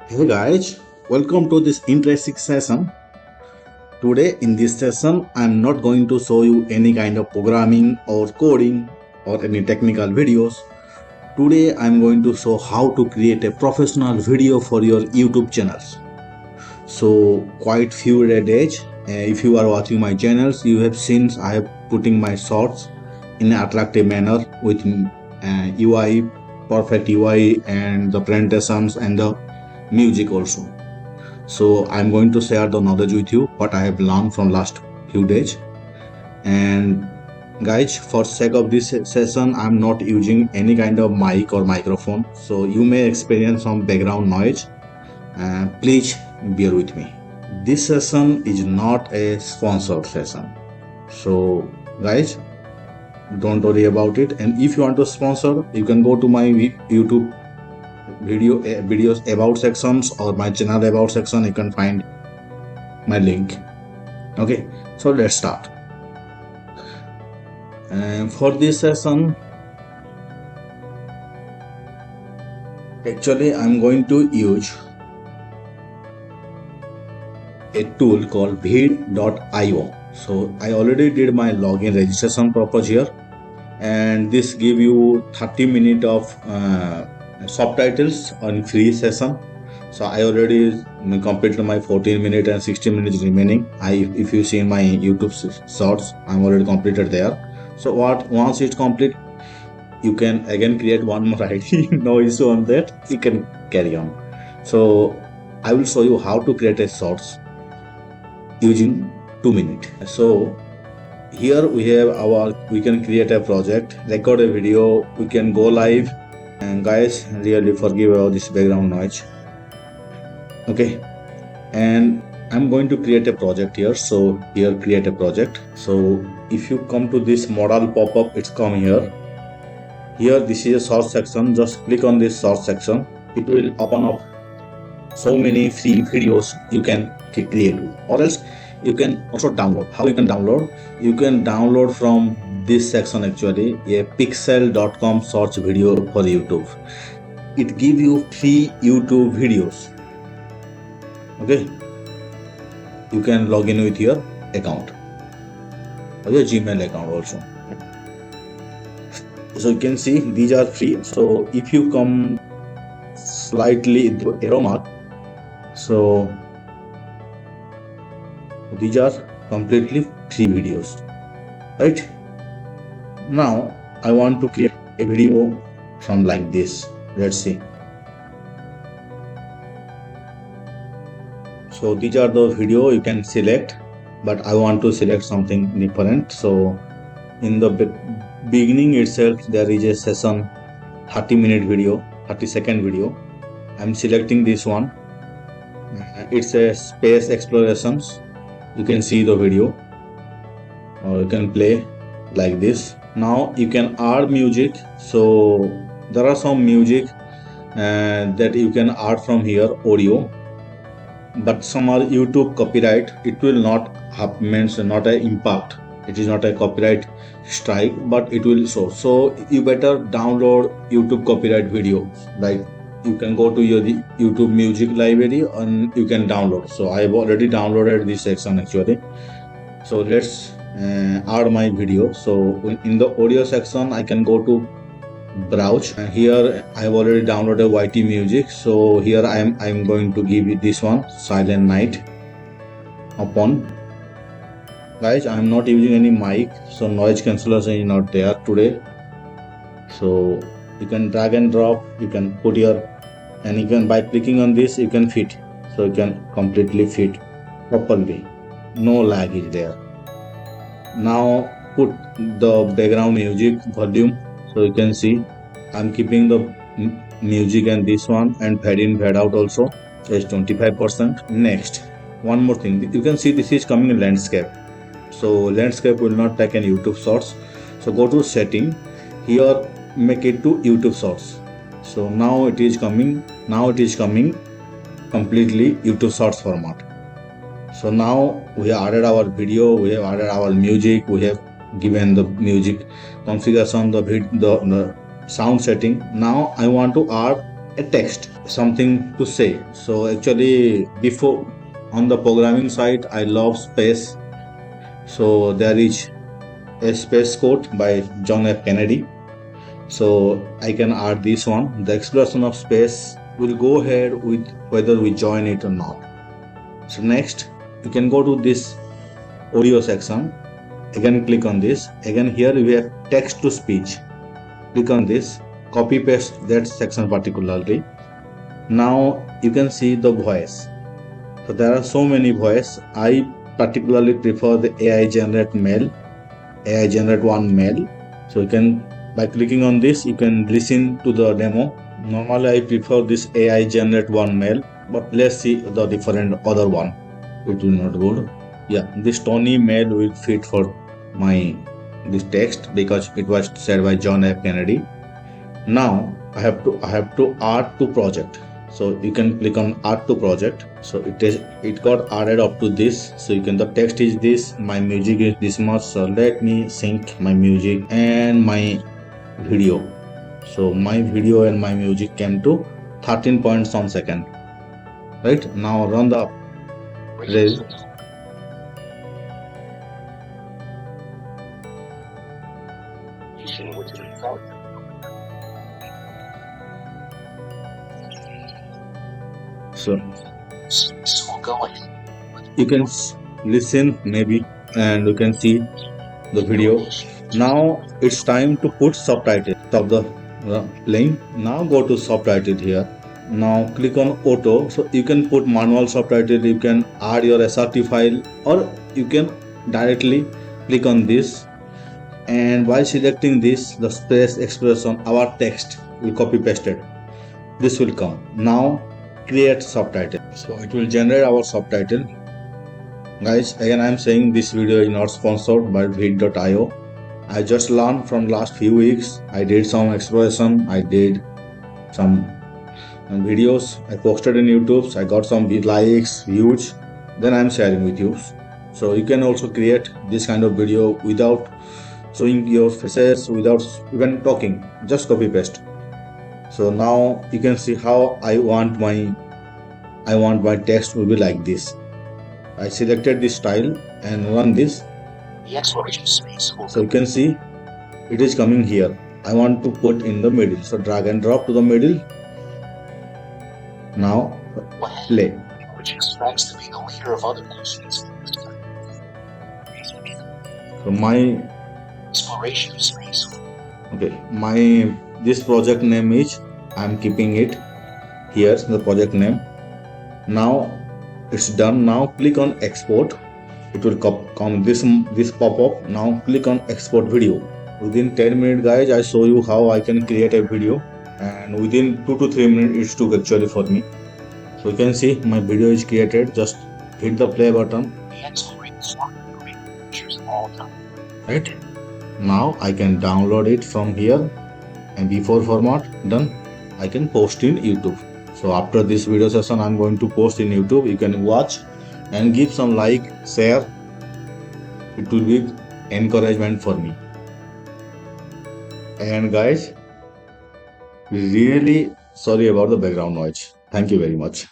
Hey guys, welcome to this interesting session. Today in this session, I'm not going to show you any kind of programming or coding or any technical videos. Today I'm going to show how to create a professional video for your YouTube channels. So quite few days, if you are watching my channels, you have seen I have putting my shorts in an attractive manner with UI, perfect UI and the presentations and the music also. So I'm going to share the knowledge with you what I have learned from last few days. And guys, for sake of this session, I'm not using any kind of mic or microphone, so you may experience some background noise. Please bear with me. This session is not a sponsored session, so guys, don't worry about it. And if you want to sponsor, you can go to my YouTube videos about sections or my channel about section. You can find my link. Okay, so let's start. And for this session, actually I'm going to use a tool called Vedio. So I already did my login registration purpose here, and this give you 30 minutes of subtitles on free session. So I already completed my 14 minutes and 16 minutes remaining. If you see my YouTube shorts, I'm already completed there. So once it's complete, you can again create one more ID. No issue on that. You can carry on. So I will show you how to create a shorts using 2 minutes. So here we can create a project, record a video, we can go live. And guys, really forgive about this background noise. Okay, and I'm going to create a project here. So here, create a project. So if you come to this modal pop-up, it's come here. Here, this is a source section. Just click on this source section. It will open up so many free videos you can create, or else you can also download. How you can download? You can download from this section, actually, a pixel.com search video for YouTube. It gives you free YouTube videos. Okay, you can log in with your account or your Gmail account also. So you can see these are free. So if you come slightly into arrow mark, so these are completely free videos, right? Now I want to create a video from like this. Let's see. So these are the video you can select, but I want to select something different. So in the beginning itself, there is a session 30-minute video, 30-second video. I'm selecting this one. It's a space explorations. You can see the video, or you can play like this. Now you can add music. So there are some music that you can add from here, audio, but some are YouTube copyright. It will not have means not a impact. It is not a copyright strike, but it will show. So you better download YouTube copyright video. Like you can go to your YouTube music library and you can download. So I have already downloaded this section actually. So let's add my video. So in the audio section, I can go to browse, and here I have already downloaded YT music. So here I'm going to give it this one, Silent Night. Upon, guys, I'm not using any mic, so noise cancellation is not there today. So you can drag and drop, you can put your, and you can, by clicking on this, you can fit. So you can completely fit properly, no lag is there. Now put the background music volume. So you can see I'm keeping the music and this one, and fade in fade out also is 25%. Next, one more thing, you can see this is coming in landscape. So landscape will not take an YouTube shorts. So go to setting, here make it to YouTube shorts. So now it is coming completely YouTube shorts format. So now we have added our video, we have added our music, we have given the music configuration, the sound setting. Now I want to add a text, something to say. So actually before on the programming side, I love space. So there is a space quote by John F. Kennedy. So I can add this one. The exploration of space will go ahead with whether we join it or not. So next, you can go to this audio section. Again, click on this. Again, here we have text to speech. Click on this. Copy paste that section particularly. Now you can see the voice. So there are so many voice. I particularly prefer the AI generate mail. AI generate one mail. So you can, by clicking on this, you can listen to the demo. Normally I prefer this AI generate one mail, but let's see the different other one. It will not good. Yeah, this Tony mail will fit for my this text because it was said by John F. Kennedy. Now I have to add to project. So you can click on add to project. So it got added up to this. So you can, the text is this, my music is this much. So let me sync my music and my video. So my video and my music came to 13 point some second. Right now run the res. So you can listen maybe and you can see the video. Now it's time to put subtitle. Stop the playing. Now go to subtitle here. Now click on auto. So you can put manual subtitle, you can add your SRT file, or you can directly click on this, and while selecting this, the space expression, our text will copy pasted. This will come. Now create subtitle. So it will generate our subtitle. Guys, again I am saying this video is not sponsored by Vedio.io. I just learned from last few weeks. I did some exploration, I did some videos, I posted in YouTube, I got some likes, views, then I'm sharing with you. So you can also create this kind of video without showing your faces, without even talking, just copy paste. So now you can see how I want my text will be like this. I selected this style and run this. So you can see it is coming here. I want to put in the middle. So drag and drop to the middle. Now play. Which expects to be the leader of other nations. So my exploration space. Okay, my this project name is, I'm keeping it here, the project name. Now it's done. Now click on export. It will come this pop-up. Now click on export video. Within 10 minutes guys, I show you how I can create a video, and within 2 to 3 minutes it took actually for me. So you can see my video is created. Just hit the play button. Right now I can download it from here, and before format done, I can post in YouTube. So after this video session I'm going to post in YouTube. You can watch and give some like, share. It will be encouragement for me. And guys, really sorry about the background noise. Thank you very much.